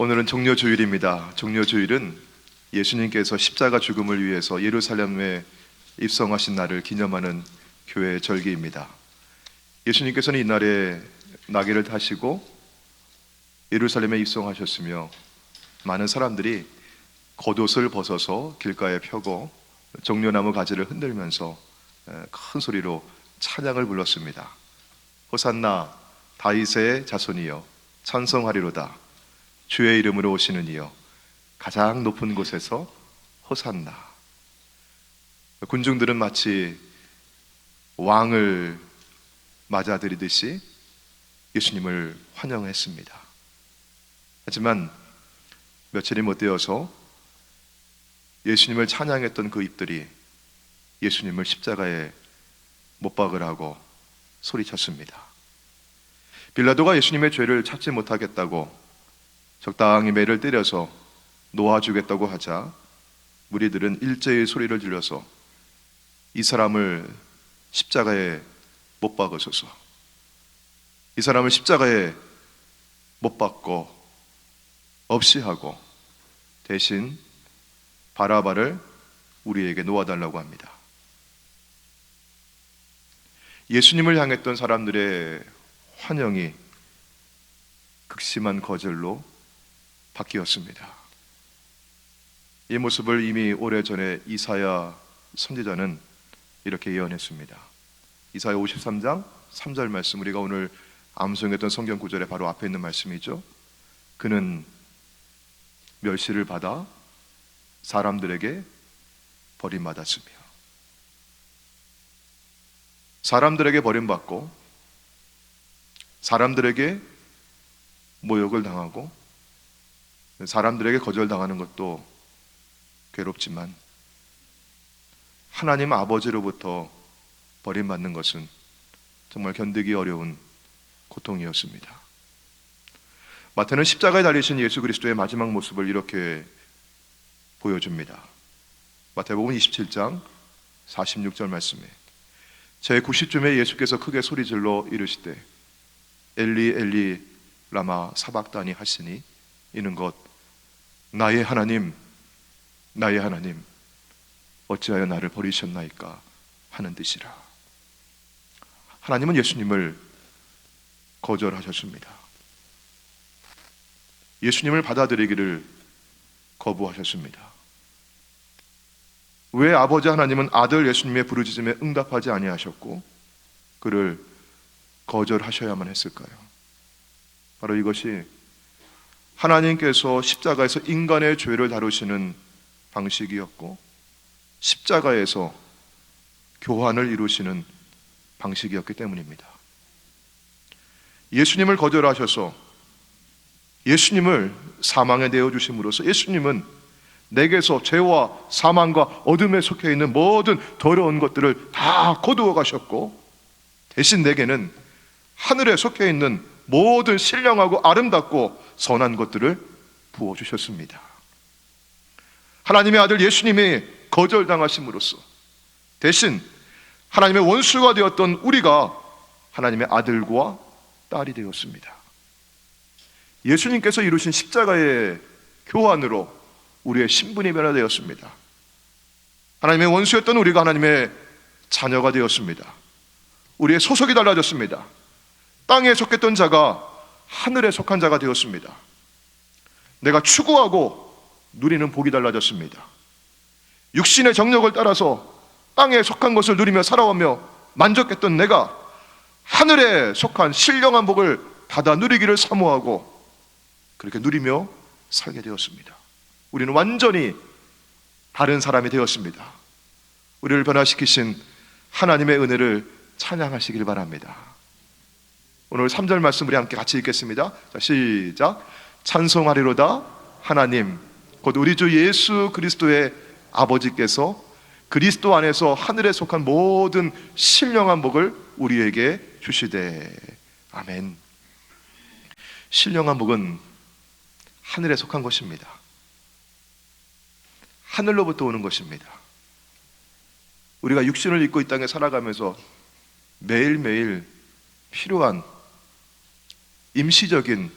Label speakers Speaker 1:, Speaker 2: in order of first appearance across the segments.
Speaker 1: 오늘은 종려주일입니다. 종려주일은 예수님께서 십자가 죽음을 위해서 예루살렘에 입성하신 날을 기념하는 교회의 절기입니다. 예수님께서는 이날에 나귀를 타시고 예루살렘에 입성하셨으며 많은 사람들이 겉옷을 벗어서 길가에 펴고 종려나무 가지를 흔들면서 큰 소리로 찬양을 불렀습니다. 호산나 다윗의 자손이여 찬송하리로다. 주의 이름으로 오시는 이여 가장 높은 곳에서 호산나. 군중들은 마치 왕을 맞아들이듯이 예수님을 환영했습니다. 하지만 며칠이 못 되어서 예수님을 찬양했던 그 입들이 예수님을 십자가에 못 박으라고 소리쳤습니다. 빌라도가 예수님의 죄를 찾지 못하겠다고 적당히 매를 때려서 놓아주겠다고 하자 무리들은 일제히 소리를 질러서 이 사람을 십자가에 못 박으소서, 이 사람을 십자가에 못 박고 없이 하고 대신 바라바를 우리에게 놓아달라고 합니다. 예수님을 향했던 사람들의 환영이 극심한 거절로 바뀌었습니다. 이 모습을 이미 오래전에 이사야 선지자는 이렇게 예언했습니다. 이사야 53장 3절 말씀, 우리가 오늘 암송했던 성경 구절의 바로 앞에 있는 말씀이죠. 그는 멸시를 받아 사람들에게 버림받았으며, 사람들에게 버림받고 사람들에게 모욕을 당하고 사람들에게 거절당하는 것도 괴롭지만 하나님 아버지로부터 버림받는 것은 정말 견디기 어려운 고통이었습니다. 마태는 십자가에 달리신 예수 그리스도의 마지막 모습을 이렇게 보여줍니다. 마태복음 27장 46절 말씀에 제90쯤에 예수께서 크게 소리질러 이르시되 엘리 엘리 라마 사박다니 하시니 이는 것 나의 하나님 나의 하나님 어찌하여 나를 버리셨나이까 하는 뜻이라. 하나님은 예수님을 거절하셨습니다. 예수님을 받아들이기를 거부하셨습니다. 왜 아버지 하나님은 아들 예수님의 부르짖음에 응답하지 아니하셨고 그를 거절하셔야만 했을까요? 바로 이것이 하나님께서 십자가에서 인간의 죄를 다루시는 방식이었고 십자가에서 교환을 이루시는 방식이었기 때문입니다. 예수님을 거절하셔서 예수님을 사망에 내어주심으로써 예수님은 내게서 죄와 사망과 어둠에 속해 있는 모든 더러운 것들을 다 거두어 가셨고 대신 내게는 하늘에 속해 있는 모든 신령하고 아름답고 선한 것들을 부어주셨습니다. 하나님의 아들 예수님이 거절당하심으로써 대신 하나님의 원수가 되었던 우리가 하나님의 아들과 딸이 되었습니다. 예수님께서 이루신 십자가의 교환으로 우리의 신분이 변화되었습니다. 하나님의 원수였던 우리가 하나님의 자녀가 되었습니다. 우리의 소속이 달라졌습니다. 땅에 속했던 자가 하늘에 속한 자가 되었습니다. 내가 추구하고 누리는 복이 달라졌습니다. 육신의 정력을 따라서 땅에 속한 것을 누리며 살아오며 만족했던 내가 하늘에 속한 신령한 복을 받아 누리기를 사모하고 그렇게 누리며 살게 되었습니다. 우리는 완전히 다른 사람이 되었습니다. 우리를 변화시키신 하나님의 은혜를 찬양하시길 바랍니다. 오늘 3절 말씀 우리 함께 같이 읽겠습니다. 자, 시작. 찬송하리로다 하나님 곧 우리 주 예수 그리스도의 아버지께서 그리스도 안에서 하늘에 속한 모든 신령한 복을 우리에게 주시되. 아멘. 신령한 복은 하늘에 속한 것입니다. 하늘로부터 오는 것입니다. 우리가 육신을 입고 이 땅에 살아가면서 매일매일 필요한 임시적인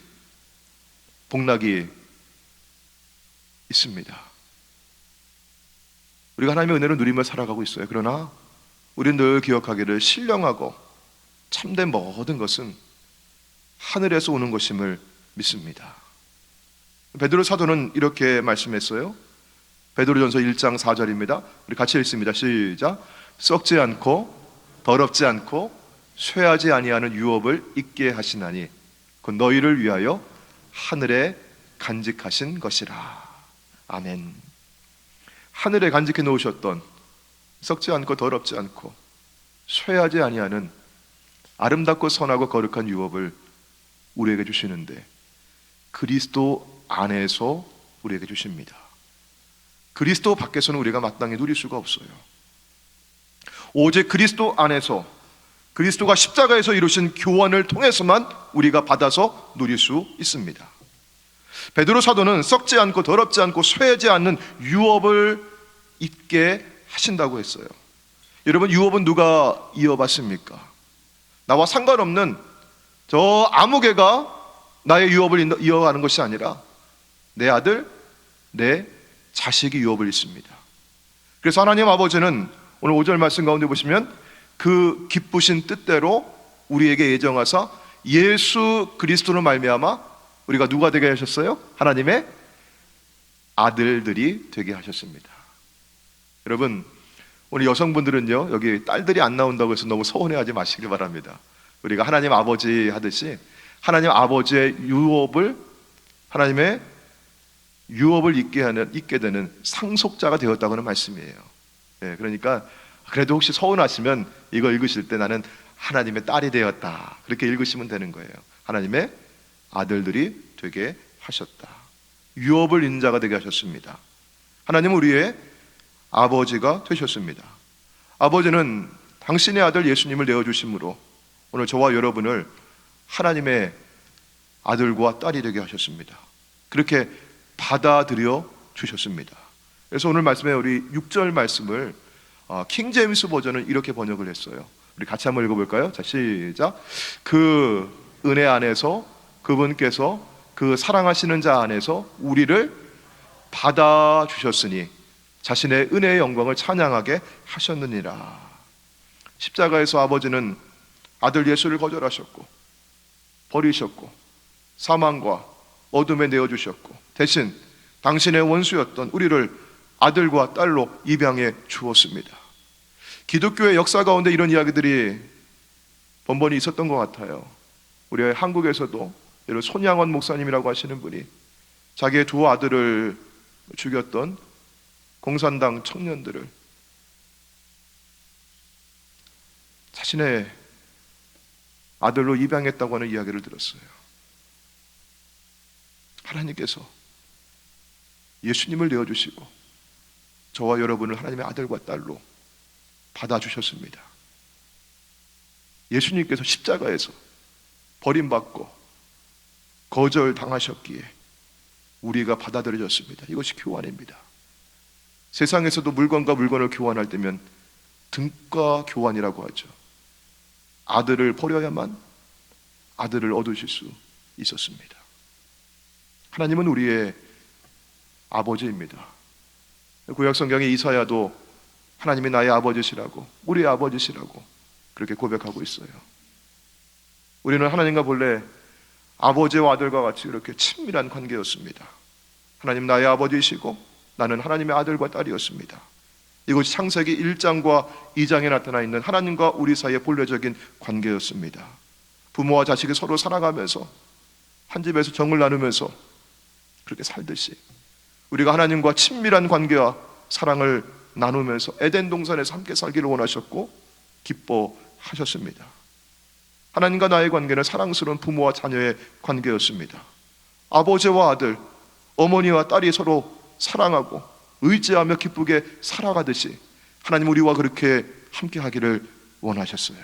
Speaker 1: 복락이 있습니다. 우리가 하나님의 은혜를 누리며 살아가고 있어요. 그러나 우리는 늘 기억하기를 신령하고 참된 모든 것은 하늘에서 오는 것임을 믿습니다. 베드로 사도는 이렇게 말씀했어요. 베드로전서 1장 4절입니다. 우리 같이 읽습니다. 시작. 썩지 않고 더럽지 않고 쇠하지 아니하는 유업을 있게 하시나니 그 너희를 위하여 하늘에 간직하신 것이라. 아멘. 하늘에 간직해 놓으셨던 썩지 않고 더럽지 않고 쇠하지 아니하는 아름답고 선하고 거룩한 유업을 우리에게 주시는데 그리스도 안에서 우리에게 주십니다. 그리스도 밖에서는 우리가 마땅히 누릴 수가 없어요. 오직 그리스도 안에서 그리스도가 십자가에서 이루신 교환을 통해서만 우리가 받아서 누릴 수 있습니다. 베드로 사도는 썩지 않고 더럽지 않고 쇠하지 않는 유업을 있게 하신다고 했어요. 여러분, 유업은 누가 이어받습니까? 나와 상관없는 저 아무개가 나의 유업을 이어가는 것이 아니라 내 아들, 내 자식이 유업을 잇습니다. 그래서 하나님 아버지는 오늘 5절 말씀 가운데 보시면 그 기쁘신 뜻대로 우리에게 예정하사 예수 그리스도로 말미암아 우리가 누가 되게 하셨어요? 하나님의 아들들이 되게 하셨습니다. 여러분, 우리 여성분들은요, 여기 딸들이 안 나온다고 해서 너무 서운해하지 마시길 바랍니다. 우리가 하나님 아버지 하듯이 하나님 아버지의 유업을, 하나님의 유업을 있게 되는 상속자가 되었다고 하는 말씀이에요. 네, 그러니까 그래도 혹시 서운하시면 이거 읽으실 때 나는 하나님의 딸이 되었다, 그렇게 읽으시면 되는 거예요. 하나님의 아들들이 되게 하셨다. 유업을 잇는 자가 되게 하셨습니다. 하나님은 우리의 아버지가 되셨습니다. 아버지는 당신의 아들 예수님을 내어주심으로 오늘 저와 여러분을 하나님의 아들과 딸이 되게 하셨습니다. 그렇게 받아들여 주셨습니다. 그래서 오늘 말씀에 우리 6절 말씀을 킹 제임스 버전은 이렇게 번역을 했어요. 우리 같이 한번 읽어볼까요? 자, 시작. 그 은혜 안에서 그분께서 그 사랑하시는 자 안에서 우리를 받아주셨으니 자신의 은혜의 영광을 찬양하게 하셨느니라. 십자가에서 아버지는 아들 예수를 거절하셨고 버리셨고 사망과 어둠에 내어주셨고 대신 당신의 원수였던 우리를 아들과 딸로 입양해 주었습니다. 기독교의 역사 가운데 이런 이야기들이 번번이 있었던 것 같아요. 우리 한국에서도 예를 손양원 목사님이라고 하시는 분이 자기의 두 아들을 죽였던 공산당 청년들을 자신의 아들로 입양했다고 하는 이야기를 들었어요. 하나님께서 예수님을 내어주시고 저와 여러분을 하나님의 아들과 딸로 받아주셨습니다. 예수님께서 십자가에서 버림받고 거절당하셨기에 우리가 받아들여졌습니다. 이것이 교환입니다. 세상에서도 물건과 물건을 교환할 때면 등가 교환이라고 하죠. 아들을 버려야만 아들을 얻으실 수 있었습니다. 하나님은 우리의 아버지입니다. 구약 성경의 이사야도 하나님이 나의 아버지시라고, 우리의 아버지시라고 그렇게 고백하고 있어요. 우리는 하나님과 본래 아버지와 아들과 같이 이렇게 친밀한 관계였습니다. 하나님 나의 아버지이시고 나는 하나님의 아들과 딸이었습니다. 이것이 창세기 1장과 2장에 나타나 있는 하나님과 우리 사이의 본래적인 관계였습니다. 부모와 자식이 서로 살아가면서 한 집에서 정을 나누면서 그렇게 살듯이 우리가 하나님과 친밀한 관계와 사랑을 나누면서 에덴 동산에서 함께 살기를 원하셨고 기뻐하셨습니다. 하나님과 나의 관계는 사랑스러운 부모와 자녀의 관계였습니다. 아버지와 아들, 어머니와 딸이 서로 사랑하고 의지하며 기쁘게 살아가듯이 하나님 우리와 그렇게 함께 하기를 원하셨어요.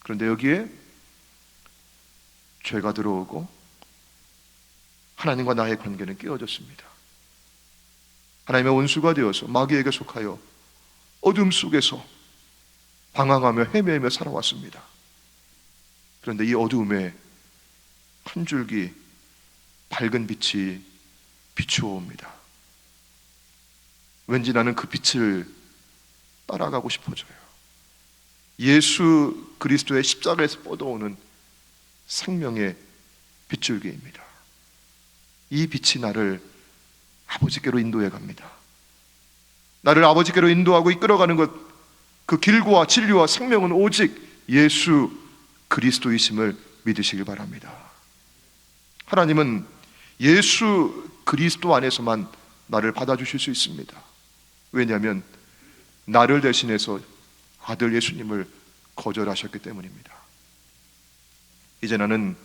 Speaker 1: 그런데 여기에 죄가 들어오고 하나님과 나의 관계는 깨어졌습니다. 하나님의 원수가 되어서 마귀에게 속하여 어둠 속에서 방황하며 헤매며 살아왔습니다. 그런데 이 어두움에 한 줄기 밝은 빛이 비추어 옵니다. 왠지 나는 그 빛을 따라가고 싶어져요. 예수 그리스도의 십자가에서 뻗어오는 생명의 빗줄기입니다. 이 빛이 나를 아버지께로 인도해 갑니다. 나를 아버지께로 인도하고 이끌어가는 것, 그 길과 진리와 생명은 오직 예수 그리스도이심을 믿으시길 바랍니다. 하나님은 예수 그리스도 안에서만 나를 받아주실 수 있습니다. 왜냐하면 나를 대신해서 아들 예수님을 거절하셨기 때문입니다. 이제 나는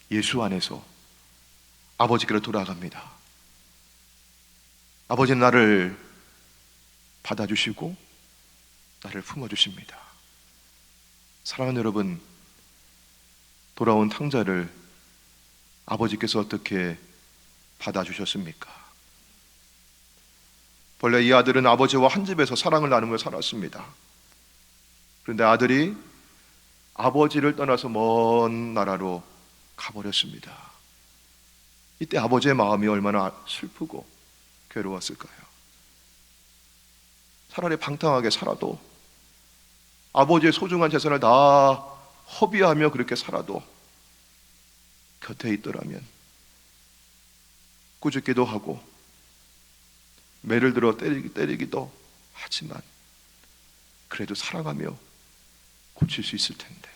Speaker 1: 예수 안에서 아버지께로 돌아갑니다. 아버지는 나를 받아주시고 나를 품어주십니다. 사랑하는 여러분, 돌아온 탕자를 아버지께서 어떻게 받아주셨습니까? 본래 이 아들은 아버지와 한 집에서 사랑을 나누며 살았습니다. 그런데 아들이 아버지를 떠나서 먼 나라로 가버렸습니다. 이때 아버지의 마음이 얼마나 슬프고 괴로웠을까요? 차라리 방탕하게 살아도, 아버지의 소중한 재산을 다 허비하며 그렇게 살아도 곁에 있더라면, 꾸짖기도 하고 매를 들어 때리기도 하지만 그래도 사랑하며 고칠 수 있을 텐데,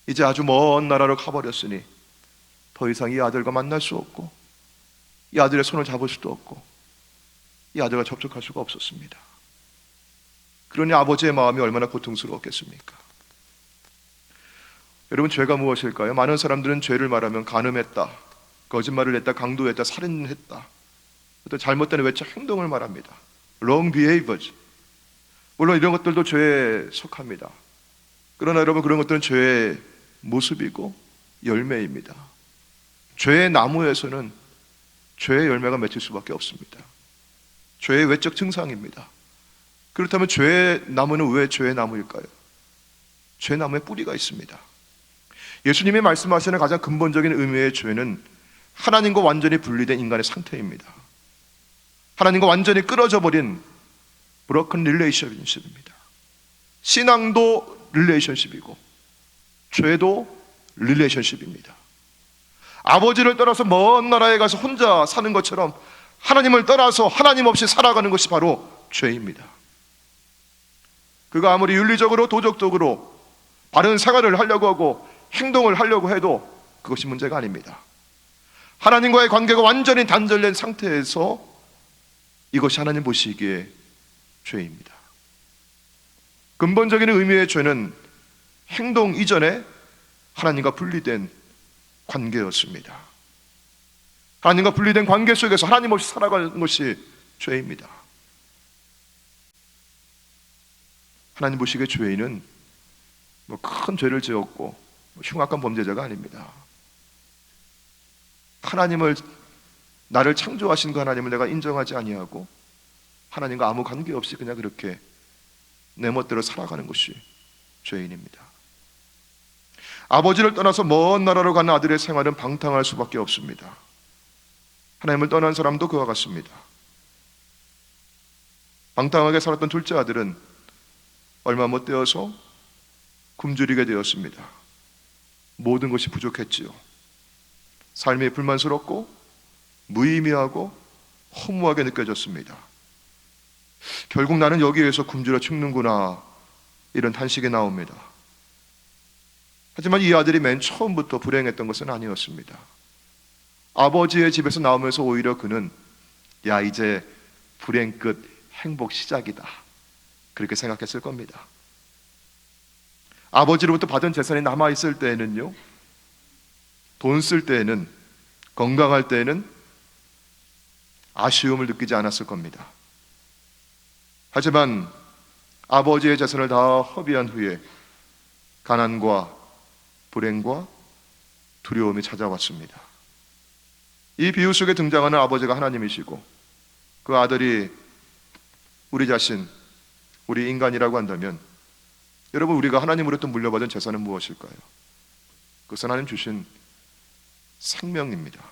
Speaker 1: 이제 아주 먼 나라로 가버렸으니 더 이상 이 아들과 만날 수 없고, 이 아들의 손을 잡을 수도 없고, 이 아들과 접촉할 수가 없었습니다. 그러니 아버지의 마음이 얼마나 고통스러웠겠습니까? 여러분, 죄가 무엇일까요? 많은 사람들은 죄를 말하면 간음했다, 거짓말을 했다, 강도했다, 살인했다, 어떤 잘못된 외적 행동을 말합니다. wrong behaviors. 물론 이런 것들도 죄에 속합니다. 그러나 여러분, 그런 것들은 죄의 모습이고 열매입니다. 죄의 나무에서는 죄의 열매가 맺힐 수밖에 없습니다. 죄의 외적 증상입니다. 그렇다면 죄의 나무는 왜 죄의 나무일까요? 죄의 나무에 뿌리가 있습니다. 예수님이 말씀하시는 가장 근본적인 의미의 죄는 하나님과 완전히 분리된 인간의 상태입니다. 하나님과 완전히 끊어져 버린 broken relationship입니다. 신앙도 relationship이고 죄도 relationship입니다. 아버지를 떠나서 먼 나라에 가서 혼자 사는 것처럼 하나님을 떠나서 하나님 없이 살아가는 것이 바로 죄입니다. 그가 아무리 윤리적으로 도덕적으로 바른 생활을 하려고 하고 행동을 하려고 해도 그것이 문제가 아닙니다. 하나님과의 관계가 완전히 단절된 상태에서 이것이 하나님 보시기에 죄입니다. 근본적인 의미의 죄는 행동 이전에 하나님과 분리된 관계였습니다. 하나님과 분리된 관계 속에서 하나님 없이 살아가는 것이 죄입니다. 하나님 보시기에 죄인은 큰 죄를 지었고 흉악한 범죄자가 아닙니다. 하나님을, 나를 창조하신 그 하나님을 내가 인정하지 아니하고 하나님과 아무 관계없이 그냥 그렇게 내 멋대로 살아가는 것이 죄인입니다. 아버지를 떠나서 먼 나라로 가는 아들의 생활은 방탕할 수밖에 없습니다. 하나님을 떠난 사람도 그와 같습니다. 방탕하게 살았던 둘째 아들은 얼마 못 되어서 굶주리게 되었습니다. 모든 것이 부족했지요. 삶이 불만스럽고 무의미하고 허무하게 느껴졌습니다. 결국 나는 여기에서 굶주려 죽는구나, 이런 탄식이 나옵니다. 하지만 이 아들이 맨 처음부터 불행했던 것은 아니었습니다. 아버지의 집에서 나오면서 오히려 그는 야, 이제 불행 끝, 행복 시작이다, 그렇게 생각했을 겁니다. 아버지로부터 받은 재산이 남아있을 때에는요, 돈 쓸 때에는, 건강할 때에는 아쉬움을 느끼지 않았을 겁니다. 하지만 아버지의 재산을 다 허비한 후에 가난과 불행과 두려움이 찾아왔습니다. 이 비유 속에 등장하는 아버지가 하나님이시고 그 아들이 우리 자신, 우리 인간이라고 한다면, 여러분, 우리가 하나님으로부터 물려받은 재산은 무엇일까요? 그것은 하나님 주신 생명입니다.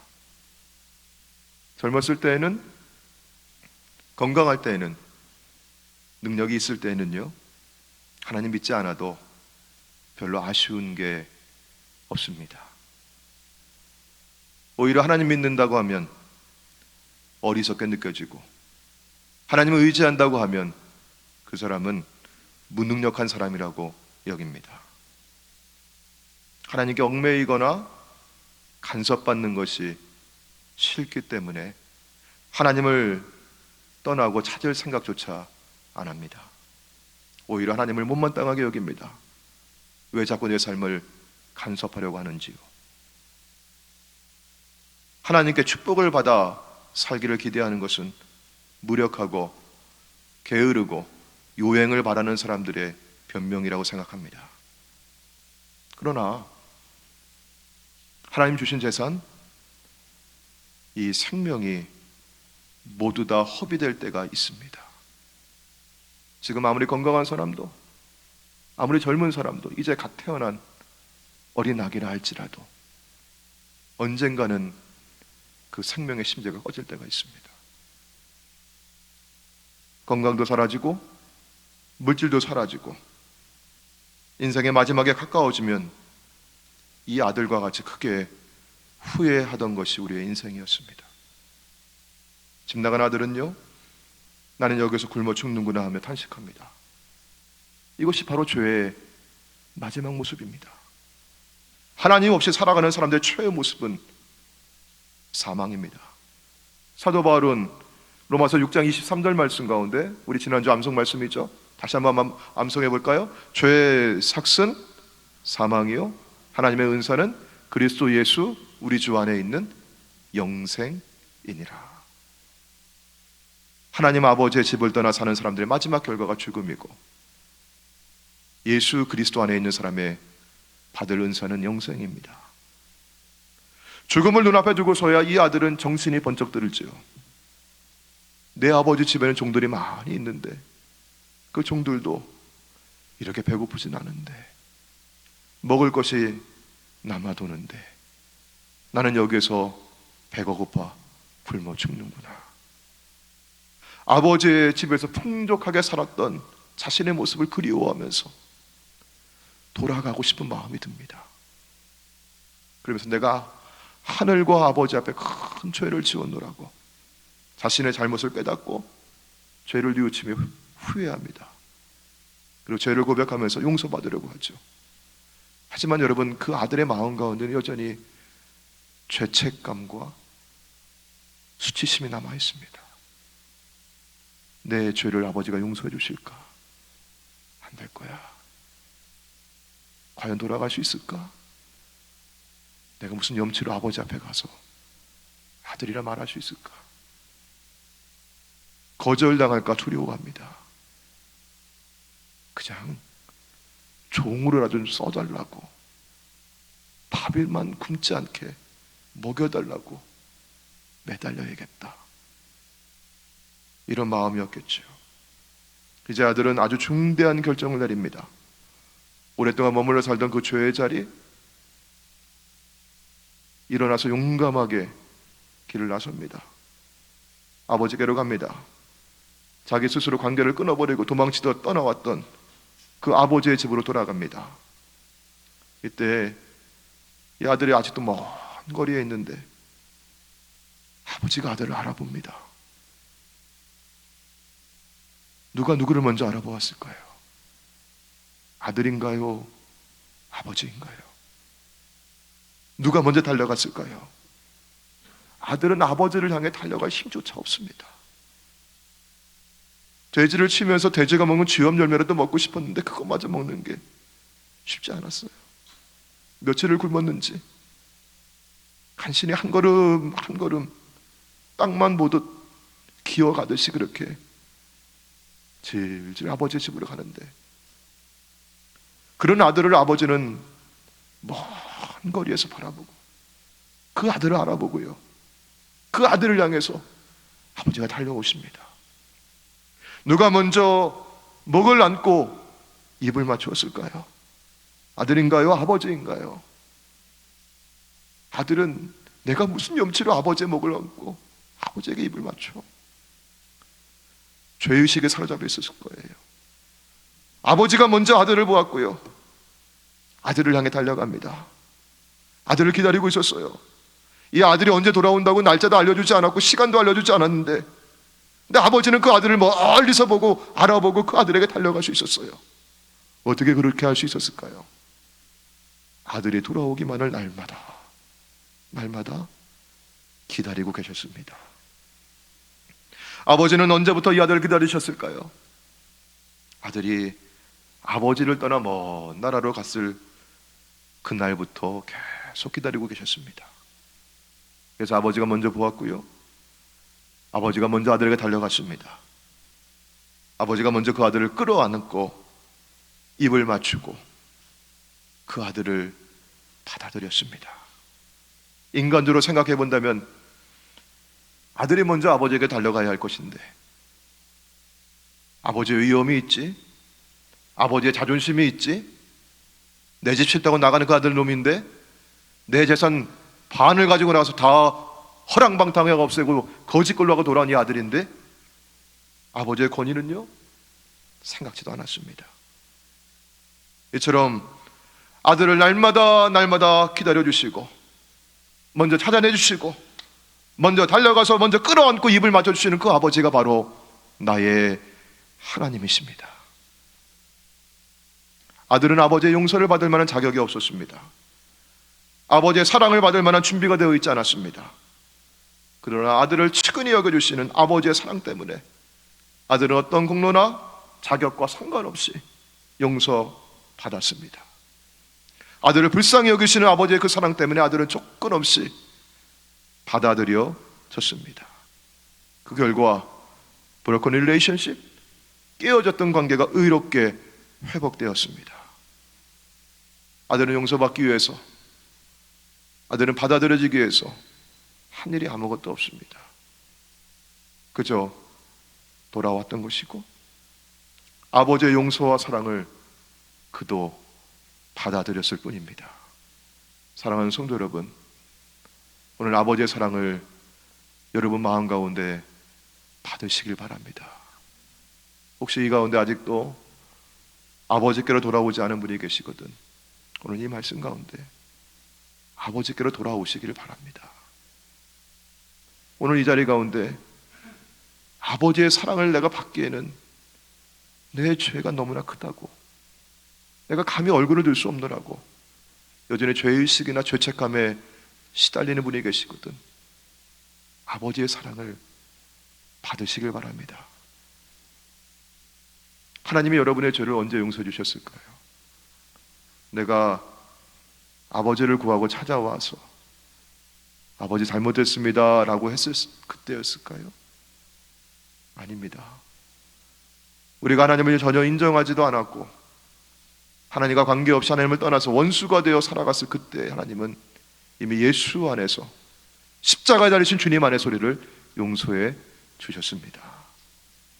Speaker 1: 젊었을 때에는 건강할 때에는, 능력이 있을 때에는요, 하나님 믿지 않아도 별로 아쉬운 게 없습니다. 오히려 하나님 믿는다고 하면 어리석게 느껴지고, 하나님을 의지한다고 하면 그 사람은 무능력한 사람이라고 여깁니다. 하나님께 얽매이거나 간섭받는 것이 싫기 때문에 하나님을 떠나고 찾을 생각조차 안 합니다. 오히려 하나님을 못마땅하게 여깁니다. 왜 자꾸 내 삶을 간섭하려고 하는지요? 하나님께 축복을 받아 살기를 기대하는 것은 무력하고 게으르고 요행을 바라는 사람들의 변명이라고 생각합니다. 그러나 하나님 주신 재산, 이 생명이 모두 다 허비될 때가 있습니다. 지금 아무리 건강한 사람도, 아무리 젊은 사람도, 이제 갓 태어난 어린 아기라 할지라도 언젠가는 그 생명의 심재가 꺼질 때가 있습니다. 건강도 사라지고 물질도 사라지고 인생의 마지막에 가까워지면 이 아들과 같이 크게 후회하던 것이 우리의 인생이었습니다. 집 나간 아들은요, 나는 여기서 굶어 죽는구나 하며 탄식합니다. 이것이 바로 죄의 마지막 모습입니다. 하나님 없이 살아가는 사람들의 최의 모습은 사망입니다. 사도 바울은 로마서 6장 23절 말씀 가운데, 우리 지난주 암송 말씀이죠, 다시 한번 암송해 볼까요? 죄의 삭은 사망이요, 하나님의 은사는 그리스도 예수 우리 주 안에 있는 영생이니라. 하나님 아버지의 집을 떠나 사는 사람들의 마지막 결과가 죽음이고, 예수 그리스도 안에 있는 사람의 받을 은사는 영생입니다. 죽음을 눈앞에 두고서야 이 아들은 정신이 번쩍 들지요. 내 아버지 집에는 종들이 많이 있는데 그 종들도 이렇게 배고프진 않은데, 먹을 것이 남아도는데 나는 여기서 배가 고파 굶어 죽는구나. 아버지의 집에서 풍족하게 살았던 자신의 모습을 그리워하면서 돌아가고 싶은 마음이 듭니다. 그러면서 내가 하늘과 아버지 앞에 큰 죄를 지었노라고 자신의 잘못을 깨닫고 죄를 뉘우치며 후회합니다. 그리고 죄를 고백하면서 용서받으려고 하죠. 하지만 여러분, 그 아들의 마음 가운데는 여전히 죄책감과 수치심이 남아 있습니다. 내 죄를 아버지가 용서해 주실까? 안 될 거야. 과연 돌아갈 수 있을까? 내가 무슨 염치로 아버지 앞에 가서 아들이라 말할 수 있을까? 거절당할까 두려워합니다. 그냥 종으로라도 좀 써달라고, 밥일만 굶지 않게 먹여달라고 매달려야겠다, 이런 마음이었겠죠. 이제 아들은 아주 중대한 결정을 내립니다. 오랫동안 머물러 살던 그 죄의 자리, 일어나서 용감하게 길을 나섭니다. 아버지께로 갑니다. 자기 스스로 관계를 끊어버리고 도망치다 떠나왔던 그 아버지의 집으로 돌아갑니다. 이때 이 아들이 아직도 먼 거리에 있는데 아버지가 아들을 알아봅니다. 누가 누구를 먼저 알아보았을까요? 아들인가요? 아버지인가요? 누가 먼저 달려갔을까요? 아들은 아버지를 향해 달려갈 힘조차 없습니다. 돼지를 치면서 돼지가 먹는 쥐염 열매라도 먹고 싶었는데 그것마저 먹는 게 쉽지 않았어요. 며칠을 굶었는지 간신히 한 걸음 한 걸음 땅만 보듯 기어가듯이 그렇게 질질 아버지의 집으로 가는데, 그런 아들을 아버지는 먼 거리에서 바라보고 그 아들을 알아보고요, 그 아들을 향해서 아버지가 달려오십니다. 누가 먼저 목을 안고 입을 맞추었을까요? 아들인가요? 아버지인가요? 아들은 내가 무슨 염치로 아버지의 목을 안고 아버지에게 입을 맞춰? 죄의식에 사로잡혀 있었을 거예요. 아버지가 먼저 아들을 보았고요, 아들을 향해 달려갑니다. 아들을 기다리고 있었어요. 이 아들이 언제 돌아온다고 날짜도 알려주지 않았고 시간도 알려주지 않았는데, 근데 아버지는 그 아들을 멀리서 보고 알아보고 그 아들에게 달려갈 수 있었어요. 어떻게 그렇게 할 수 있었을까요? 아들이 돌아오기만을 날마다 기다리고 계셨습니다. 아버지는 언제부터 이 아들을 기다리셨을까요? 아들이 아버지를 떠나 먼 나라로 갔을 그날부터 계속 기다리고 계셨습니다. 그래서 아버지가 먼저 보았고요, 아버지가 먼저 아들에게 달려갔습니다. 아버지가 먼저 그 아들을 끌어안고 입을 맞추고 그 아들을 받아들였습니다. 인간적으로 생각해 본다면 아들이 먼저 아버지에게 달려가야 할 것인데, 아버지의 위험이 있지, 아버지의 자존심이 있지, 내 집 싫다고 나가는 그 아들 놈인데 내 재산 반을 가지고 나가서 다 허랑방탕하게 없애고 거짓걸로 하고 돌아온 이 아들인데, 아버지의 권위는요 생각지도 않았습니다. 이처럼 아들을 날마다 기다려주시고 먼저 찾아내주시고 먼저 달려가서 먼저 끌어안고 입을 맞춰주시는 그 아버지가 바로 나의 하나님이십니다. 아들은 아버지의 용서를 받을 만한 자격이 없었습니다. 아버지의 사랑을 받을 만한 준비가 되어 있지 않았습니다. 그러나 아들을 측은히 여겨주시는 아버지의 사랑 때문에 아들은 어떤 공로나 자격과 상관없이 용서받았습니다. 아들을 불쌍히 여기시는 아버지의 그 사랑 때문에 아들은 조건 없이 받아들여졌습니다. 그 결과 broken relationship, 깨어졌던 관계가 의롭게 회복되었습니다. 아들은 용서받기 위해서, 아들은 받아들여지기 위해서 한 일이 아무것도 없습니다. 그저 돌아왔던 것이고 아버지의 용서와 사랑을 그도 받아들였을 뿐입니다. 사랑하는 성도 여러분, 오늘 아버지의 사랑을 여러분 마음 가운데 받으시길 바랍니다. 혹시 이 가운데 아직도 아버지께로 돌아오지 않은 분이 계시거든, 오늘 이 말씀 가운데 아버지께로 돌아오시기를 바랍니다. 오늘 이 자리 가운데 아버지의 사랑을 내가 받기에는 내 죄가 너무나 크다고, 내가 감히 얼굴을 들 수 없노라고 여전히 죄의식이나 죄책감에 시달리는 분이 계시거든, 아버지의 사랑을 받으시길 바랍니다. 하나님이 여러분의 죄를 언제 용서해 주셨을까요? 내가 아버지를 구하고 찾아와서 아버지 잘못했습니다 라고 했을 그때였을까요? 아닙니다. 우리가 하나님을 전혀 인정하지도 않았고 하나님과 관계없이 하나님을 떠나서 원수가 되어 살아갔을 그때 하나님은 이미 예수 안에서, 십자가에 달리신 주님 안에서 우리를 용서해 주셨습니다.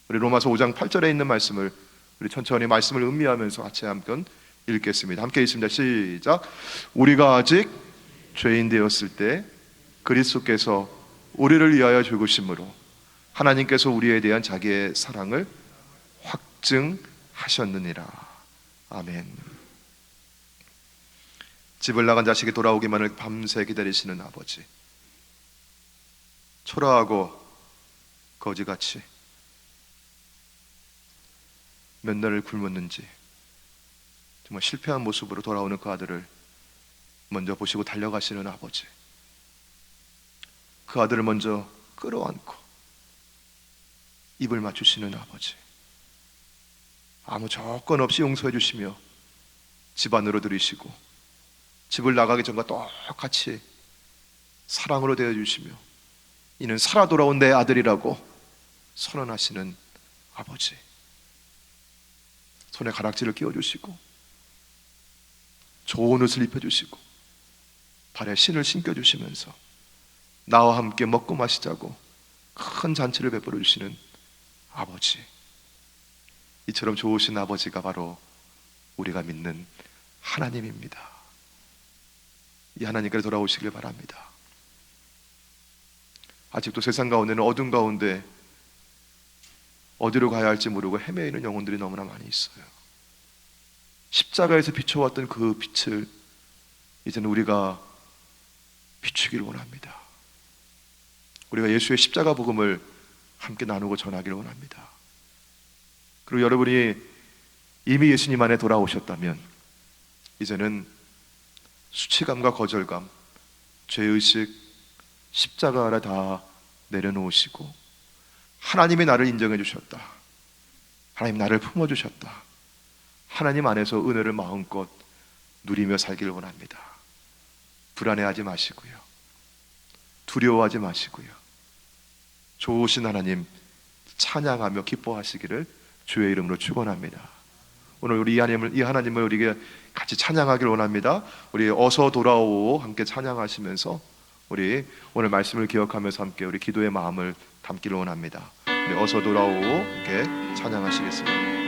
Speaker 1: 우리 로마서 5장 8절에 있는 말씀을 우리 천천히 말씀을 음미하면서 같이 한번 읽겠습니다. 함께 읽습니다. 시작. 우리가 아직 죄인 되었을 때 그리스도께서 우리를 위하여 죽으심으로 하나님께서 우리에 대한 자기의 사랑을 확증하셨느니라. 아멘. 집을 나간 자식이 돌아오기만을 밤새 기다리시는 아버지, 초라하고 거지같이 몇 날을 굶었는지 정말 실패한 모습으로 돌아오는 그 아들을 먼저 보시고 달려가시는 아버지, 그 아들을 먼저 끌어안고 입을 맞추시는 아버지, 아무 조건 없이 용서해 주시며 집 안으로 들이시고 집을 나가기 전과 똑같이 사랑으로 대해주시며 이는 살아 돌아온 내 아들이라고 선언하시는 아버지, 손에 가락지를 끼워주시고 좋은 옷을 입혀주시고 발에 신을 신겨주시면서 나와 함께 먹고 마시자고 큰 잔치를 베풀어 주시는 아버지, 이처럼 좋으신 아버지가 바로 우리가 믿는 하나님입니다. 이 하나님께로 돌아오시길 바랍니다. 아직도 세상 가운데는 어둠 가운데 어디로 가야 할지 모르고 헤매이는 영혼들이 너무나 많이 있어요. 십자가에서 비춰왔던 그 빛을 이제는 우리가 비추기를 원합니다. 우리가 예수의 십자가 복음을 함께 나누고 전하기를 원합니다. 그리고 여러분이 이미 예수님 안에 돌아오셨다면 이제는 수치감과 거절감, 죄의식, 십자가 아래 다 내려놓으시고 하나님이 나를 인정해 주셨다, 하나님 나를 품어주셨다, 하나님 안에서 은혜를 마음껏 누리며 살기를 원합니다. 불안해하지 마시고요, 두려워하지 마시고요, 좋으신 하나님 찬양하며 기뻐하시기를 주의 이름으로 축원합니다. 오늘 우리 이 하나님을 우리가 같이 찬양하기를 원합니다. 우리 어서 돌아오 함께 찬양하시면서 우리 오늘 말씀을 기억하면서 함께 우리 기도의 마음을 담기를 원합니다. 우리 어서 돌아오 함께 찬양하시겠습니다.